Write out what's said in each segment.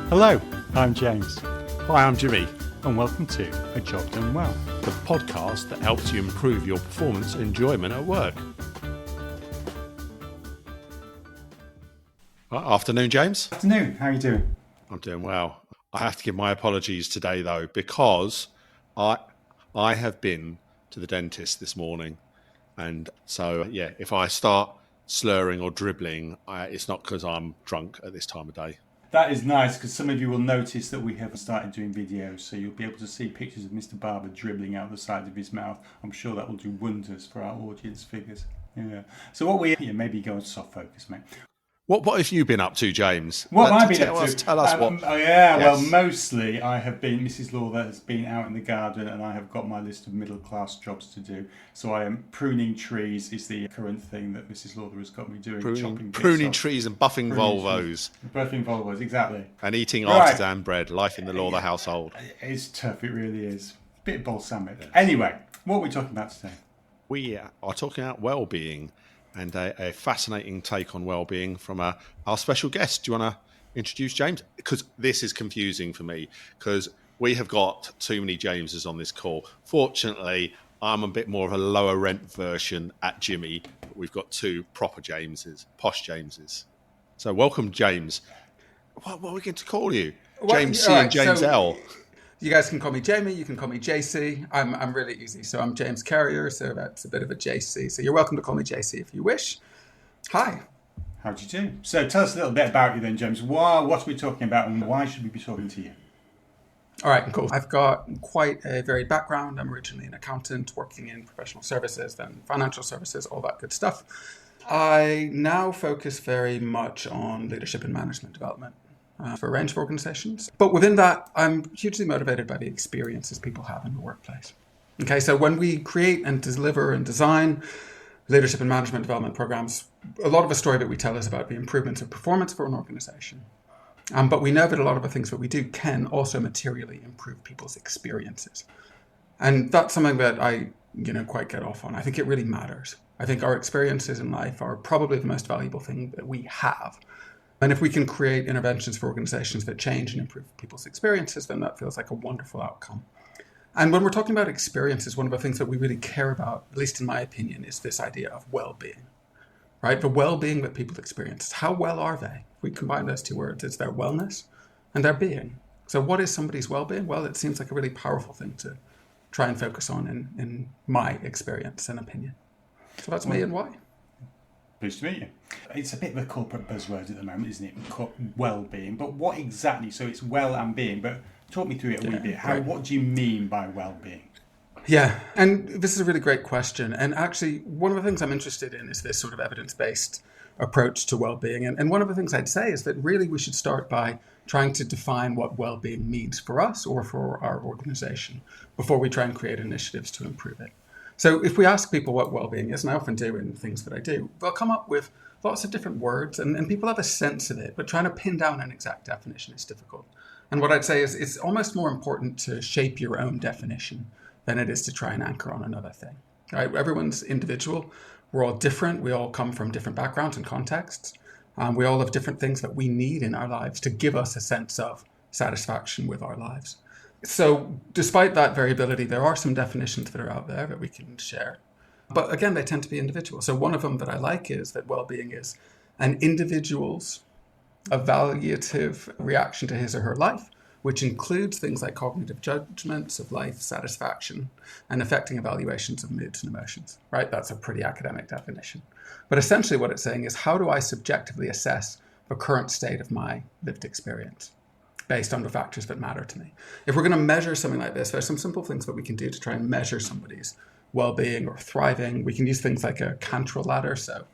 Hello, I'm James, Hi, I'm Jimmy, and welcome to A Job Done Well. the podcast that helps you improve your performance and enjoyment at work. Afternoon, James. Afternoon, how are you doing? I'm doing well. I have to give my apologies today, though, because I have been to the dentist this morning. And so, if I start slurring or dribbling, it's not because I'm drunk at this time of day. That is nice, because some of you will notice that we have started doing videos, so you'll be able to see pictures of Mr. Barber dribbling out the side of his mouth. I'm sure that will do wonders for our audience figures. Yeah. So maybe go on soft focus, mate. What have you been up to, James? What have I been up to? Tell us what. Well, mostly I have been, Mrs. Lawther has been out in the garden, and I have got my list of middle-class jobs to do. So I am pruning trees is the current thing that Mrs. Lawther has got me doing. Pruning trees and buffing Volvos. Buffing Volvos, exactly. And eating artisan bread, life in the Lawther household. It's tough, it really is. A bit balsamic. Yeah. Anyway, what are we talking about today? We are talking about well-being. And a fascinating take on well-being from our special guest. Do you want to introduce James? Because this is confusing for me, because we have got too many Jameses on this call. Fortunately, I'm a bit more of a lower rent version at Jimmy, but we've got two proper Jameses, posh Jameses. So welcome, James. What are we going to call you? James C and James L. You guys can call me Jamie, you can call me JC. I'm really easy. So I'm James Carrier, so that's a bit of a JC. So you're welcome to call me JC if you wish. Hi. How do you do? So tell us a little bit about you then, James. What are we talking about and why should we be talking to you? All right, cool. I've got quite a varied background. I'm originally an accountant working in professional services, then financial services, all that good stuff. I now focus very much on leadership and management development. For a range of organizations. But within that, I'm hugely motivated by the experiences people have in the workplace. Okay, so when we create and deliver and design leadership and management development programs, a lot of the story that we tell is about the improvements of performance for an organization. But we know that a lot of the things that we do can also materially improve people's experiences. And that's something that I quite get off on. I think it really matters. I think our experiences in life are probably the most valuable thing that we have. And if we can create interventions for organizations that change and improve people's experiences, then that feels like a wonderful outcome. And when we're talking about experiences, one of the things that we really care about, at least in my opinion, is this idea of well-being, right? The well-being that people experience. How well are they? If we combine those two words, it's their wellness and their being. So what is somebody's well-being? Well, it seems like a really powerful thing to try and focus on in my experience and opinion. So that's me and why. Pleased to meet you. It's a bit of a corporate buzzword at the moment, isn't it? Well-being. But what exactly? So it's well and being, but talk me through it a wee bit. What do you mean by well-being? Yeah, and this is a really great question. And actually, one of the things I'm interested in is this sort of evidence-based approach to well-being. And one of the things I'd say is that really we should start by trying to define what well-being means for us or for our organization before we try and create initiatives to improve it. So if we ask people what well-being is, and I often do in things that I do, they'll come up with lots of different words and people have a sense of it, but trying to pin down an exact definition is difficult. And what I'd say is it's almost more important to shape your own definition than it is to try and anchor on another thing. Right? Everyone's individual. We're all different. We all come from different backgrounds and contexts. We all have different things that we need in our lives to give us a sense of satisfaction with our lives. So despite that variability, there are some definitions that are out there that we can share. But again, they tend to be individual. So one of them that I like is that well-being is an individual's evaluative reaction to his or her life, which includes things like cognitive judgments of life satisfaction and affecting evaluations of moods and emotions, right? That's a pretty academic definition. But essentially what it's saying is, how do I subjectively assess the current state of my lived experience based on the factors that matter to me? If we're going to measure something like this, there's some simple things that we can do to try and measure somebody's well-being or thriving. We can use things like a Cantrell ladder. So,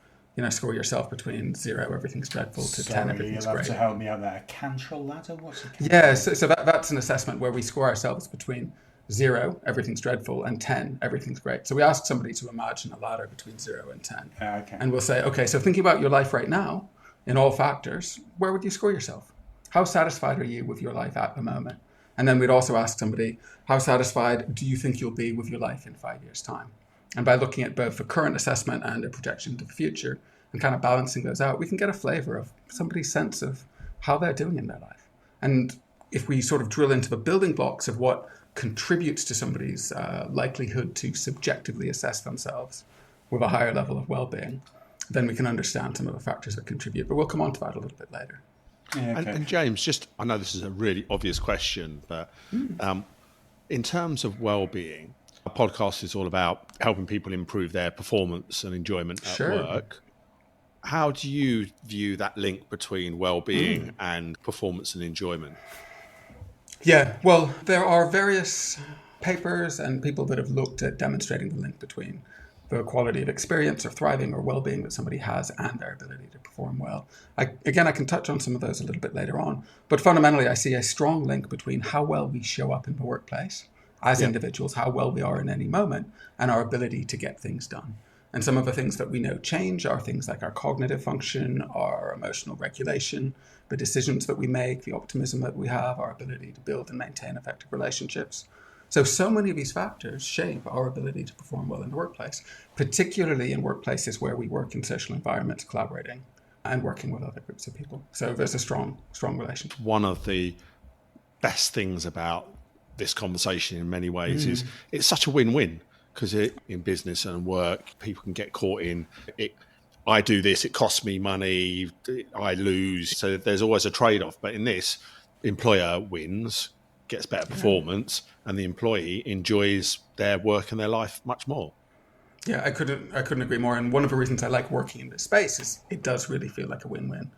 score yourself between 0, everything's dreadful, to 10, everything's great. You'll have to help me out there. Cantrell ladder? What's a Cantrell ladder? Yeah, so that's an assessment where we score ourselves between 0, everything's dreadful, and 10, everything's great. So we ask somebody to imagine a ladder between 0 and 10. Okay. And we'll say, okay, so thinking about your life right now, in all factors, where would you score yourself? How satisfied are you with your life at the moment? And then we'd also ask somebody, how satisfied do you think you'll be with your life in 5 years' time? And by looking at both the current assessment and a projection into the future and kind of balancing those out, we can get a flavor of somebody's sense of how they're doing in their life. And if we sort of drill into the building blocks of what contributes to somebody's likelihood to subjectively assess themselves with a higher level of well-being, then we can understand some of the factors that contribute. But we'll come on to that a little bit later. Yeah, okay. And James, I know this is a really obvious question, but in terms of well-being, our podcast is all about helping people improve their performance and enjoyment at work. How do you view that link between well-being and performance and enjoyment? Yeah, well, there are various papers and people that have looked at demonstrating the link between the quality of experience or thriving or well-being that somebody has and their ability to perform well. I can touch on some of those a little bit later on, but fundamentally I see a strong link between how well we show up in the workplace as individuals, how well we are in any moment, and our ability to get things done. And some of the things that we know change are things like our cognitive function, our emotional regulation, the decisions that we make, the optimism that we have, our ability to build and maintain effective relationships. So many of these factors shape our ability to perform well in the workplace, particularly in workplaces where we work in social environments, collaborating and working with other groups of people. So there's a strong relationship. One of the best things about this conversation in many ways is it's such a win-win, because in business and work, people can get caught in it. I do this, it costs me money, I lose. So there's always a trade-off. But in this, employer wins, gets better performance, and the employee enjoys their work and their life much more. Yeah, I couldn't agree more. And one of the reasons I like working in this space is it does really feel like a win-win.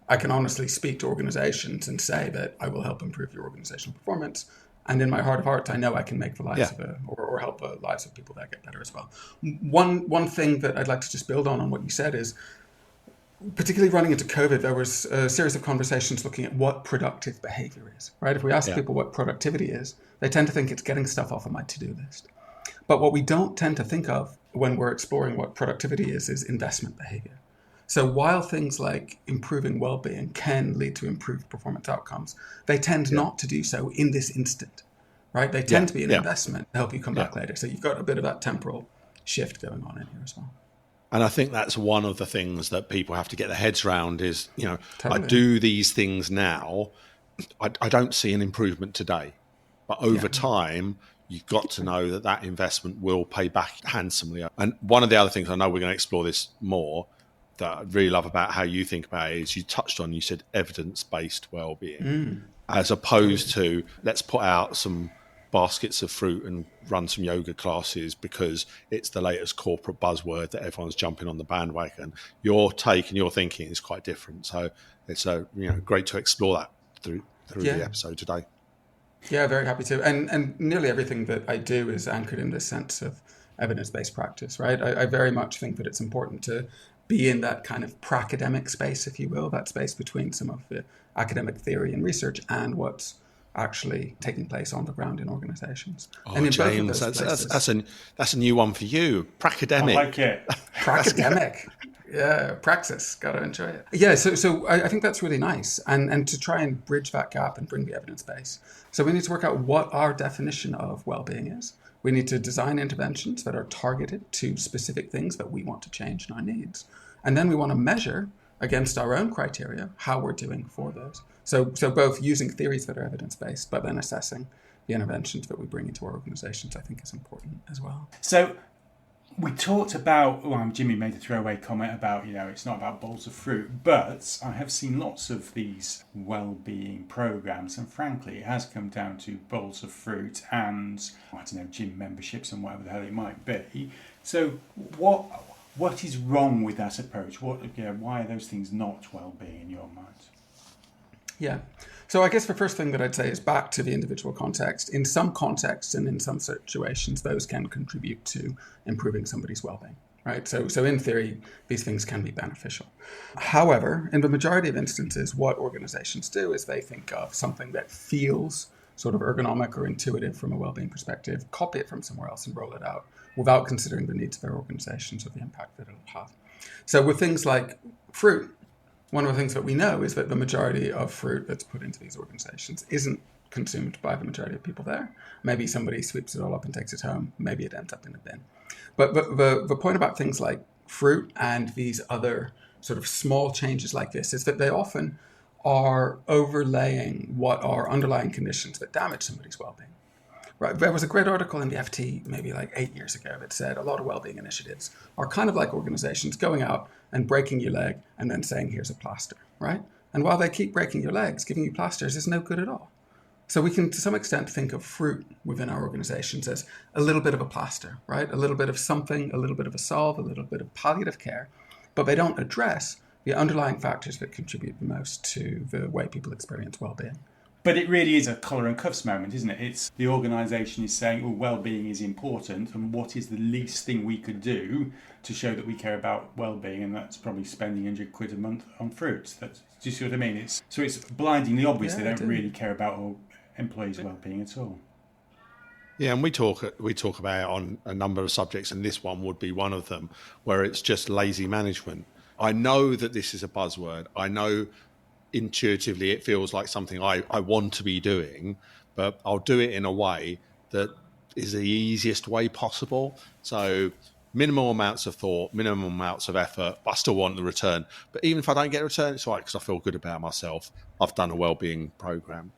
I can honestly speak to organizations and say that I will help improve your organizational performance. And in my heart of hearts, I know I can make the lives or help the lives of people that get better as well. One thing that I'd like to just build on what you said is, particularly running into COVID, there was a series of conversations looking at what productive behavior is, right? If we ask people what productivity is, they tend to think it's getting stuff off of my to-do list. But what we don't tend to think of when we're exploring what productivity is investment behavior. So while things like improving well-being can lead to improved performance outcomes, they tend not to do so in this instant, right? They tend to be an investment to help you come back later. So you've got a bit of that temporal shift going on in here as well. And I think that's one of the things that people have to get their heads around is, Totally. I do these things now. I don't see an improvement today, but over time, you've got to know that investment will pay back handsomely. And one of the other things, I know we're going to explore this more, that I really love about how you think about it is you said evidence-based well-being, as opposed to let's put out some baskets of fruit and run some yoga classes because it's the latest corporate buzzword that everyone's jumping on the bandwagon. Your take and your thinking is quite different. So it's great to explore that through the episode today. Yeah, very happy to. And nearly everything that I do is anchored in this sense of evidence-based practice, right? I very much think that it's important to be in that kind of pracademic space, if you will, that space between some of the academic theory and research and what's actually taking place on the ground in organizations. And in James, that's a new one for you. Pracademic. I like it. Pracademic. Yeah, praxis. Got to enjoy it. Yeah, so I think that's really nice. And to try and bridge that gap and bring the evidence base. So we need to work out what our definition of well-being is. We need to design interventions that are targeted to specific things that we want to change in our needs. And then we want to measure against our own criteria how we're doing for those. So both using theories that are evidence-based, but then assessing the interventions that we bring into our organizations, I think is important as well. So we talked about, Jimmy made a throwaway comment about, it's not about bowls of fruit, but I have seen lots of these well-being programs, and frankly, it has come down to bowls of fruit and, gym memberships and whatever the hell it might be. So what is wrong with that approach? Why are those things not well-being in your mind? Yeah. So I guess the first thing that I'd say is back to the individual context. In some contexts and in some situations, those can contribute to improving somebody's well-being, right? So in theory, these things can be beneficial. However, in the majority of instances, what organizations do is they think of something that feels sort of ergonomic or intuitive from a well-being perspective, copy it from somewhere else and roll it out without considering the needs of their organizations or the impact that it'll have. So with things like fruit, one of the things that we know is that the majority of fruit that's put into these organizations isn't consumed by the majority of people there. Maybe somebody sweeps it all up and takes it home. Maybe it ends up in a bin. But the point about things like fruit and these other sort of small changes like this is that they often are overlaying what are underlying conditions that damage somebody's well-being. Right. There was a great article in the FT maybe like 8 years ago that said a lot of well-being initiatives are kind of like organizations going out and breaking your leg and then saying, here's a plaster, right? And while they keep breaking your legs, giving you plasters is no good at all. So we can, to some extent, think of fruit within our organizations as a little bit of a plaster, right? A little bit of something, a little bit of a solve, a little bit of palliative care, but they don't address the underlying factors that contribute the most to the way people experience well-being. But it really is a collar and cuffs moment, isn't it? It's the organisation is saying, well, well-being is important, and what is the least thing we could do to show that we care about well-being, and that's probably spending £100 a month on fruit. Do you see what I mean? It's blindingly obvious they don't really care about employees' well-being at all. Yeah, and we talk about it on a number of subjects, and this one would be one of them, where it's just lazy management. I know that this is a buzzword. I know intuitively it feels like something I want to be doing, but I'll do it in a way that is the easiest way possible. So minimal amounts of thought, minimum amounts of effort, but I still want the return. But even if I don't get a return, it's all right because I feel good about myself. I've done a wellbeing program.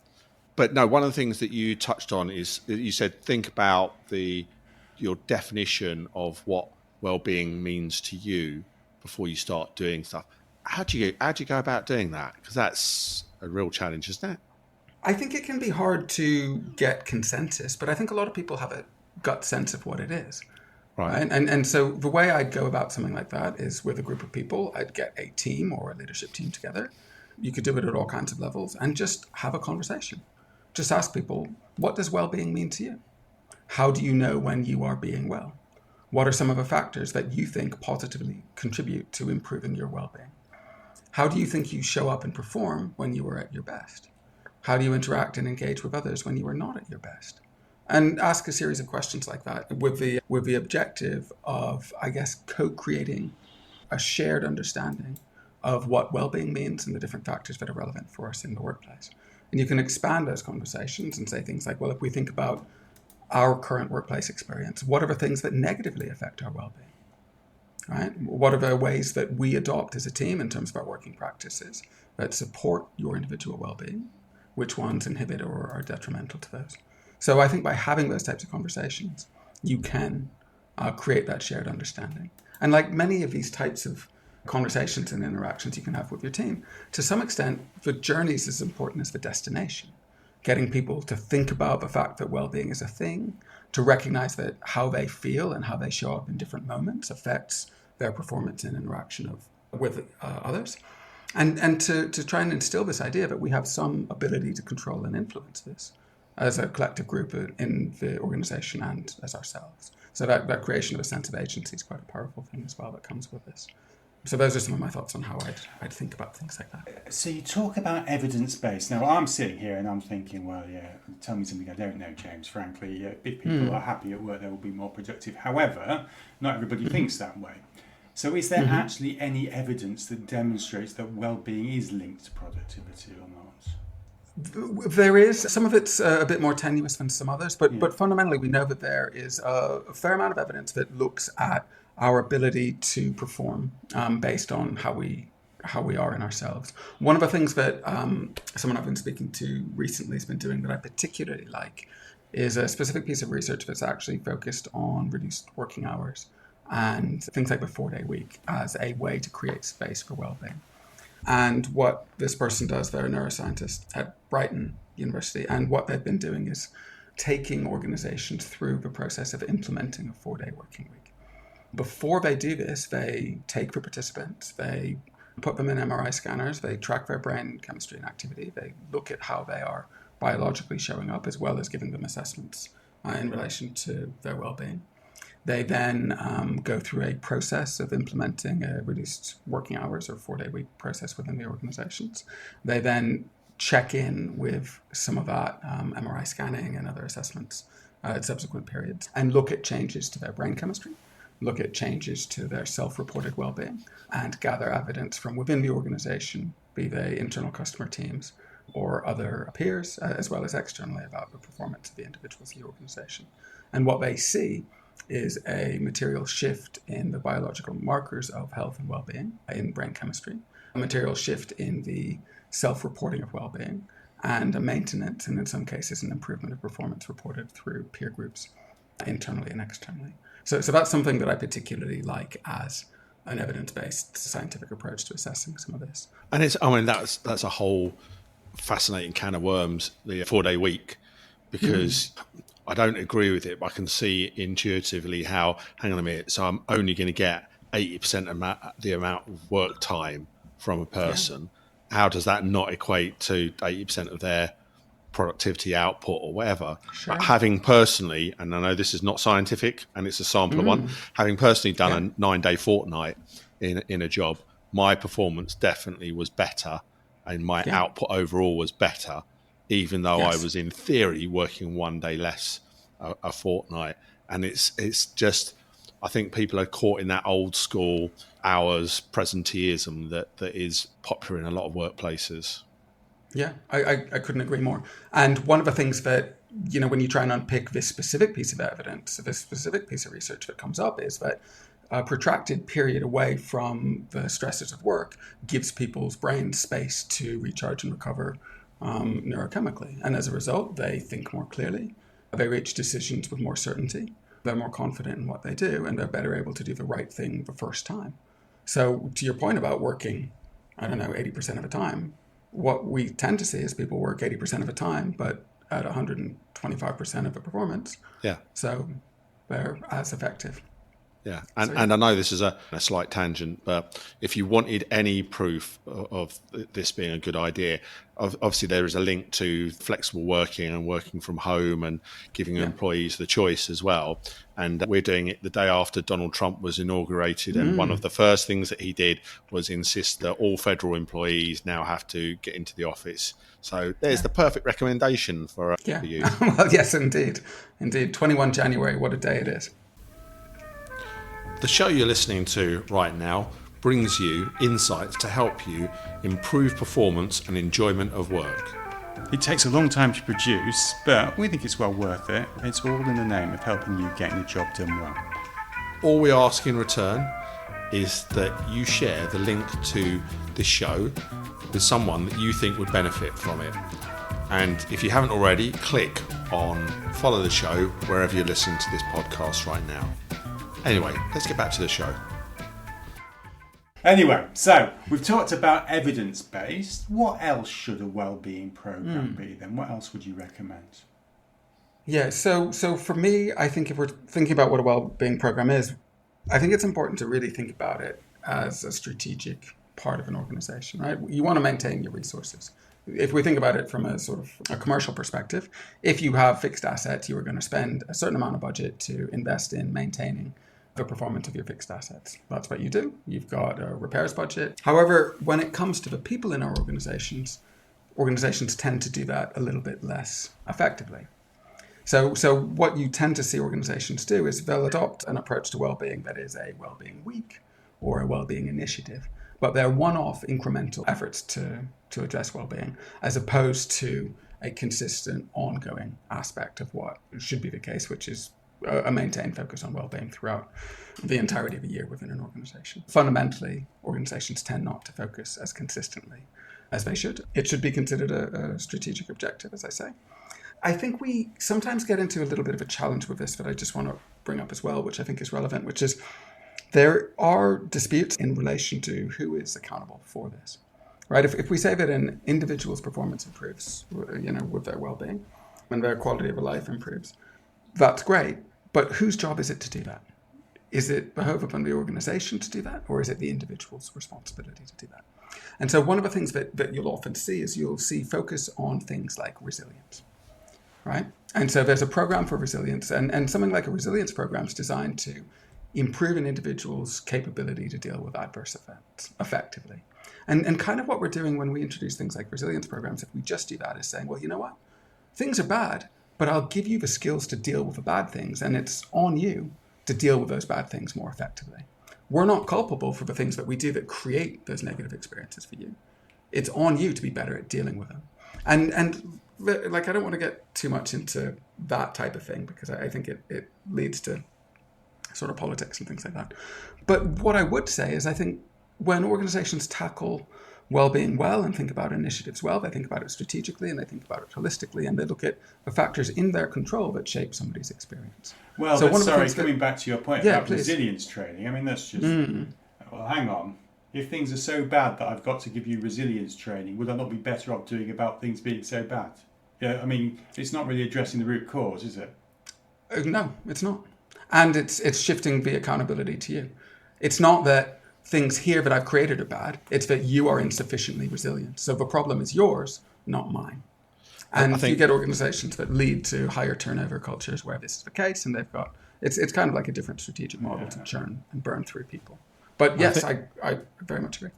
But no, one of the things that you touched on is you said think about your definition of what well-being means to you before you start doing stuff. How do you go about doing that? Because that's a real challenge, isn't it? I think it can be hard to get consensus, but I think a lot of people have a gut sense of what it is. Right. And so the way I'd go about something like that is with a group of people. I'd get a team or a leadership team together. You could do it at all kinds of levels and just have a conversation. Just ask people, what does well-being mean to you? How do you know when you are being well? What are some of the factors that you think positively contribute to improving your well-being? How do you think you show up and perform when you are at your best? How do you interact and engage with others when you are not at your best? And ask a series of questions like that with the objective of, I guess, co-creating a shared understanding of what well-being means and the different factors that are relevant for us in the workplace. And you can expand those conversations and say things like, well, if we think about our current workplace experience, what are the things that negatively affect our well-being? Right? What are the ways that we adopt as a team in terms of our working practices that support your individual well-being? Which ones inhibit or are detrimental to those? So I think by having those types of conversations, you can create that shared understanding. And like many of these types of conversations and interactions you can have with your team, to some extent, the journey is as important as the destination. Getting people to think about the fact that well-being is a thing, to recognize that how they feel and how they show up in different moments affects their performance and interaction with others, and to try and instill this idea that we have some ability to control and influence this as a collective group in the organization and as ourselves. So that creation of a sense of agency is quite a powerful thing as well that comes with this. So those are some of my thoughts on how I'd think about things like that. So you talk about evidence-based. Now I'm sitting here and I'm thinking, well, yeah, tell me something I don't know, James. Frankly, if people are happy at work, they will be more productive. However, not everybody thinks that way. So is there actually any evidence that demonstrates that well-being is linked to productivity or not? There is. Some of it's a bit more tenuous than some others, but fundamentally we know that there is a fair amount of evidence that looks at our ability to perform based on how we are in ourselves. One of the things that someone I've been speaking to recently has been doing that I particularly like is a specific piece of research that's actually focused on reduced working hours and things like the 4-day week as a way to create space for well-being. And what this person does, they're a neuroscientist at Brighton University, and what they've been doing is taking organizations through the process of implementing a 4-day working week. Before they do this, they take the participants, they put them in MRI scanners, they track their brain chemistry and activity, they look at how they are biologically showing up, as well as giving them assessments in relation to their well-being. They then go through a process of implementing a reduced working hours or 4-day week process within the organizations. They then check in with some of that MRI scanning and other assessments at subsequent periods and look at changes to their brain chemistry, look at changes to their self-reported well-being, and gather evidence from within the organization, be they internal customer teams or other peers, as well as externally, about the performance of the individuals in the organization. And what they see is a material shift in the biological markers of health and well-being in brain chemistry, material shift in the self-reporting of well-being, and a maintenance, and in some cases an improvement of performance reported through peer groups, internally and externally. So that's something that I particularly like as an evidence-based scientific approach to assessing some of this. And that's a whole fascinating can of worms, the 4-day week, because I don't agree with it, but I can see intuitively how, hang on a minute, so I'm only going to get 80% of the amount of work time from a person. Yeah. How does that not equate to 80% of their productivity output or whatever? Sure. But having personally, and I know this is not scientific and it's a sample of one, having personally done a 9-day fortnight in a job, my performance definitely was better and my output overall was better, even though I was in theory working 1 day less a fortnight. And it's just, I think people are caught in that old school hours presenteeism that is popular in a lot of workplaces. Yeah, I couldn't agree more. And one of the things that, when you try and unpick this specific piece of evidence, this specific piece of research that comes up, is that a protracted period away from the stresses of work gives people's brains space to recharge and recover neurochemically. And as a result, they think more clearly, they reach decisions with more certainty, they're more confident in what they do, and they're better able to do the right thing the first time. So to your point about working, 80% of the time, what we tend to see is people work 80% of the time, but at 125% of the performance. Yeah. So they're as effective. Yeah, and I know this is a slight tangent, but if you wanted any proof of this being a good idea, obviously there is a link to flexible working and working from home and giving employees the choice as well. And we're doing it the day after Donald Trump was inaugurated, and one of the first things that he did was insist that all federal employees now have to get into the office. So there's the perfect recommendation for you. Well, yes, indeed. 21 January, what a day it is. The show you're listening to right now brings you insights to help you improve performance and enjoyment of work. It takes a long time to produce, but we think it's well worth it. It's all in the name of helping you getting the job done well. All we ask in return is that you share the link to this show with someone that you think would benefit from it. And if you haven't already, click on follow the show wherever you're listening to this podcast right now. Anyway, let's get back to the show. Anyway, so we've talked about evidence-based. What else should a wellbeing program be then? What else would you recommend? Yeah, so for me, I think if we're thinking about what a wellbeing program is, I think it's important to really think about it as a strategic part of an organization, right? You want to maintain your resources. If we think about it from a sort of a commercial perspective, if you have fixed assets, you are going to spend a certain amount of budget to invest in maintaining the performance of your fixed assets. That's what you do. You've got a repairs budget. However, when it comes to the people in our organizations tend to do that a little bit less effectively. So what you tend to see organizations do is they'll adopt an approach to well-being that is a well-being week or a well-being initiative, but they're one-off incremental efforts to address well-being, as opposed to a consistent ongoing aspect of what should be the case, which is a maintained focus on well-being throughout the entirety of a year within an organization. Fundamentally, organizations tend not to focus as consistently as they should. It should be considered a strategic objective, as I say. I think we sometimes get into a little bit of a challenge with this that I just want to bring up as well, which I think is relevant, which is there are disputes in relation to who is accountable for this, right? If we say that an individual's performance improves, with their well-being and their quality of life improves, that's great. But whose job is it to do that? Is it behove upon the organization to do that, or is it the individual's responsibility to do that? And so one of the things that you'll often see is you'll see focus on things like resilience, right? And so there's a program for resilience, and something like a resilience program is designed to improve an individual's capability to deal with adverse events effectively. And kind of what we're doing when we introduce things like resilience programs, if we just do that, is saying, well, you know what? Things are bad, but I'll give you the skills to deal with the bad things, and it's on you to deal with those bad things more effectively. We're not culpable for the things that we do that create those negative experiences for you. It's on you to be better at dealing with them. And I don't want to get too much into that type of thing, because I think it leads to sort of politics and things like that. But what I would say is I think when organizations tackle well-being well and think about initiatives well. They think about it strategically and they think about it holistically, and they look at the factors in their control that shape somebody's experience. Well, So but one of the sorry, things that- coming back to your point Yeah, about please. resilience training, I mean, that's just, well, hang on. If things are so bad that I've got to give you resilience training, would I not be better off doing about things being so bad? Yeah, I mean, it's not really addressing the root cause, is it? No, it's not. And it's shifting the accountability to you. It's not that things here that I've created are bad. It's that you are insufficiently resilient. So the problem is yours, not mine. And I think- you get organizations that lead to higher turnover cultures where this is the case, and they've got it's kind of like a different strategic model to churn and burn through people. But yes, I very much agree.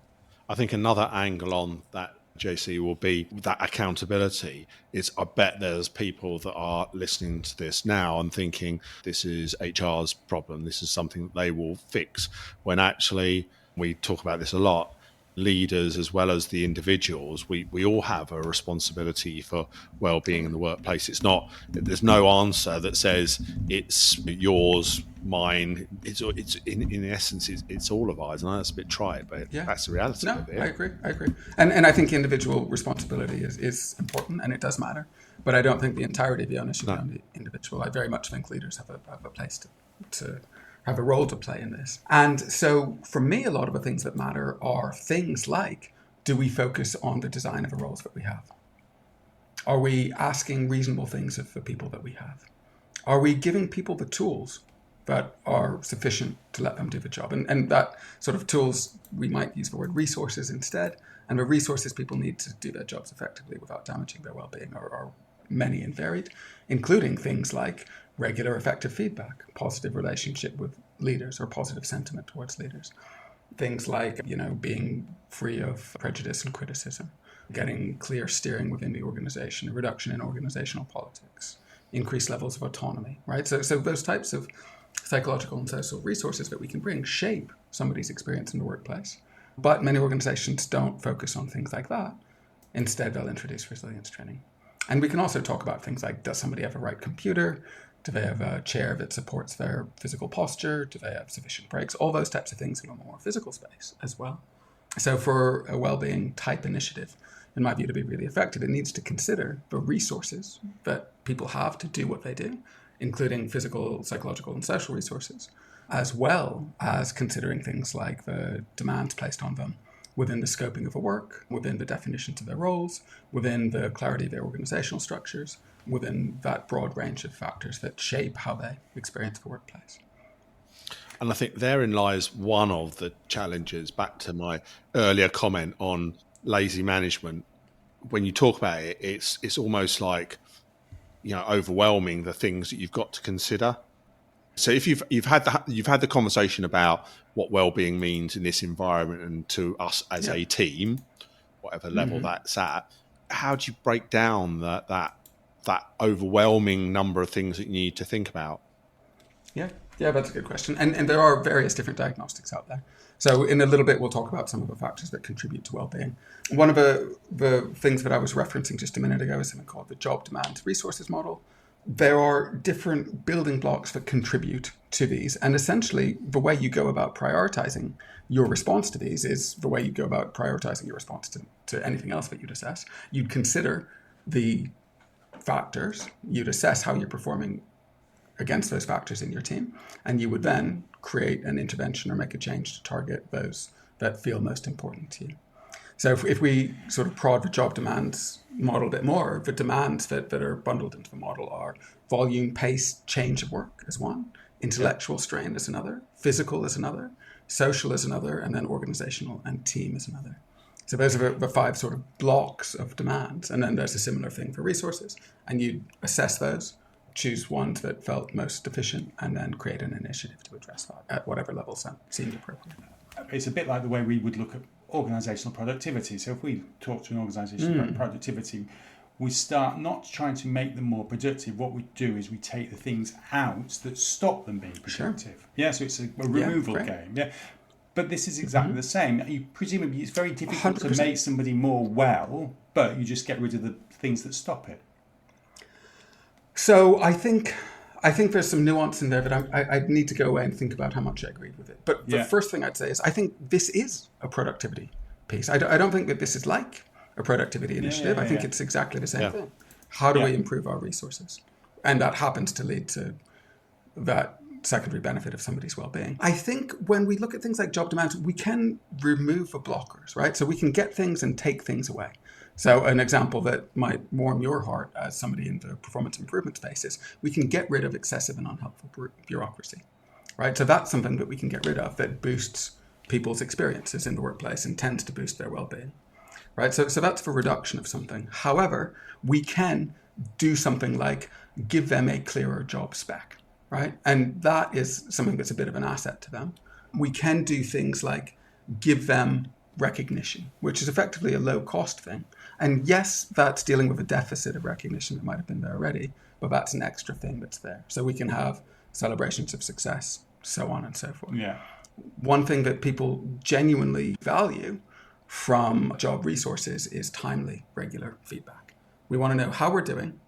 I think another angle on that, JC, will be that accountability. Is I bet there's people that are listening to this now and thinking this is HR's problem, this is something that they will fix, when actually, we talk about this a lot, leaders as well as the individuals, we all have a responsibility for well-being in the workplace. It's not, there's no answer that says it's yours, mine. It's in essence it's all of ours. I know that's a bit trite, but that's the reality No, of it. I agree. And I think individual responsibility is important, and it does matter. But I don't think the entirety of the onus should be on the individual. I very much think leaders have a place to have a role to play in this. And so for me, a lot of the things that matter are things like, do we focus on the design of the roles that we have? Are we asking reasonable things of the people that we have? Are we giving people the tools that are sufficient to let them do the job? And that sort of tools, we might use the word resources instead. And the resources people need to do their jobs effectively without damaging their well-being are many and varied, including things like regular effective feedback, positive relationship with leaders or positive sentiment towards leaders. Things like, being free of prejudice and criticism, getting clear steering within the organization, a reduction in organizational politics, increased levels of autonomy, right? So those types of psychological and social resources that we can bring shape somebody's experience in the workplace. But many organizations don't focus on things like that. Instead, they'll introduce resilience training. And we can also talk about things like, does somebody have a right computer? Do they have a chair that supports their physical posture? Do they have sufficient breaks? All those types of things in a more physical space as well. So for a well-being type initiative, in my view, to be really effective, it needs to consider the resources that people have to do what they do, including physical, psychological, and social resources, as well as considering things like the demands placed on them within the scoping of the work, within the definitions of their roles, within the clarity of their organizational structures, within that broad range of factors that shape how they experience the workplace. And I think therein lies one of the challenges, back to my earlier comment on lazy management. When you talk about it, it's almost like, overwhelming the things that you've got to consider. So if you've had the conversation about what well-being means in this environment and to us as a team, whatever level that's at, how do you break down that overwhelming number of things that you need to think about? Yeah, that's a good question. And there are various different diagnostics out there. So in a little bit, we'll talk about some of the factors that contribute to well-being. One of the things that I was referencing just a minute ago is something called the job demand resources model. There are different building blocks that contribute to these. And essentially, the way you go about prioritizing your response to these is the way you go about prioritizing your response to anything else that you'd assess. You'd consider the factors, you'd assess how you're performing against those factors in your team, and you would then create an intervention or make a change to target those that feel most important to you. So if we sort of prod the job demands model a bit more, the demands that are bundled into the model are volume, pace, change of work as one, intellectual strain as another, physical as another, social as another, and then organizational and team as another. So those are the 5 sort of blocks of demands. And then there's a similar thing for resources. And you assess those, choose ones that felt most efficient, and then create an initiative to address that at whatever level seemed appropriate. It's a bit like the way we would look at organisational productivity. So if we talk to an organisation about productivity, we start not trying to make them more productive. What we do is we take the things out that stop them being productive. Sure. Yeah, so it's a removal game. Yeah. But this is exactly the same. Presumably it's very difficult 100%. To make somebody more well, but you just get rid of the things that stop it. So I think there's some nuance in there that I need to go away and think about how much I agree with it. But the first thing I'd say is I think this is a productivity piece. I don't think that this is like a productivity initiative. I think it's exactly the same thing. How do we improve our resources? And that happens to lead to that secondary benefit of somebody's well-being. I think when we look at things like job demands, we can remove the blockers, right? So we can get things and take things away. So an example that might warm your heart as somebody in the performance improvement space is we can get rid of excessive and unhelpful bureaucracy, right? So that's something that we can get rid of that boosts people's experiences in the workplace and tends to boost their well-being, right? So that's for reduction of something. However, we can do something like give them a clearer job spec, right? And that is something that's a bit of an asset to them. We can do things like give them recognition, which is effectively a low-cost thing. And yes, that's dealing with a deficit of recognition that might have been there already, but that's an extra thing that's there. So we can have celebrations of success, so on and so forth. Yeah. One thing that people genuinely value from job resources is timely, regular feedback. We want to know how we're doing.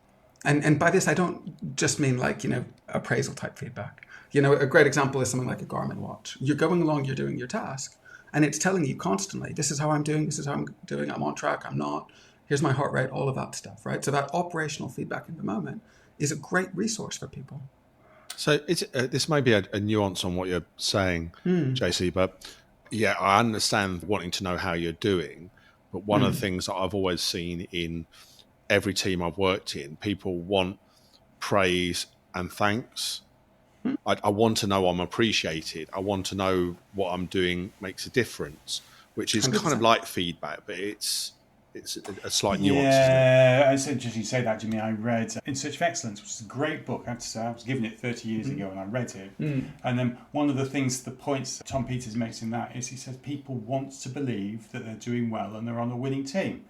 And by this, I don't just mean like, appraisal type feedback. A great example is something like a Garmin watch. You're going along, you're doing your task, and it's telling you constantly, this is how I'm doing, this is how I'm doing, I'm on track, I'm not, here's my heart rate, all of that stuff, right? So that operational feedback in the moment is a great resource for people. So this may be a nuance on what you're saying, JC, but yeah, I understand wanting to know how you're doing, but one of the things that I've always seen in every team I've worked in, people want praise and thanks. I want to know I'm appreciated. I want to know what I'm doing makes a difference, which is 100%. Kind of like feedback, but it's a slight nuance. Yeah, it's interesting you say that, Jimmy. I read In Search of Excellence, which is a great book. I have to say, I was given it 30 years ago and I read it. And then one of the points that Tom Peters makes in that is he says people want to believe that they're doing well and they're on a winning team.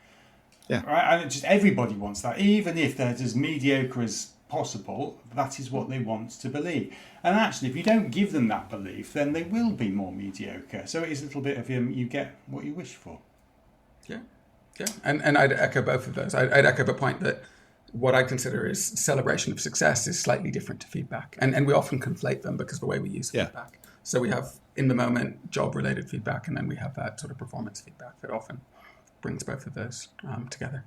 Yeah. Right? And just everybody wants that. Even if they're as mediocre as possible, that is what they want to believe. And actually, if you don't give them that belief, then they will be more mediocre. So it is a little bit of you get what you wish for. Yeah. Yeah, and I'd echo both of those. I'd echo the point that what I consider is celebration of success is slightly different to feedback. And we often conflate them because of the way we use feedback. So we have in the moment job-related feedback, and then we have that sort of performance feedback that often brings both of those together.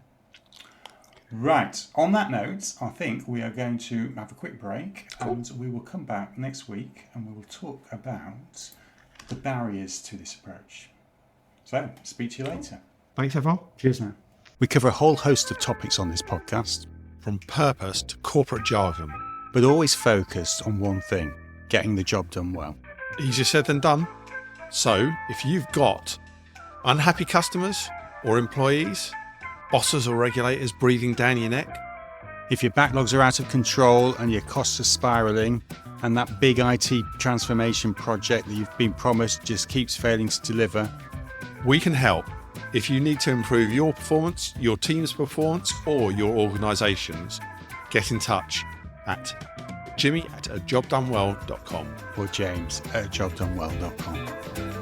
Right. On that note, I think we are going to have a quick break, and we will come back next week and we will talk about the barriers to this approach. So, speak to you later. Thanks, everyone. Cheers, man. We cover a whole host of topics on this podcast, from purpose to corporate jargon, but always focused on one thing: getting the job done well. Easier said than done. So, if you've got unhappy customers or employees, bosses or regulators breathing down your neck, if your backlogs are out of control and your costs are spiralling, and that big IT transformation project that you've been promised just keeps failing to deliver, we can help. If you need to improve your performance, your team's performance, or your organisation's, get in touch at jimmy@ajobdonewell.com or james@ajobdonewell.com.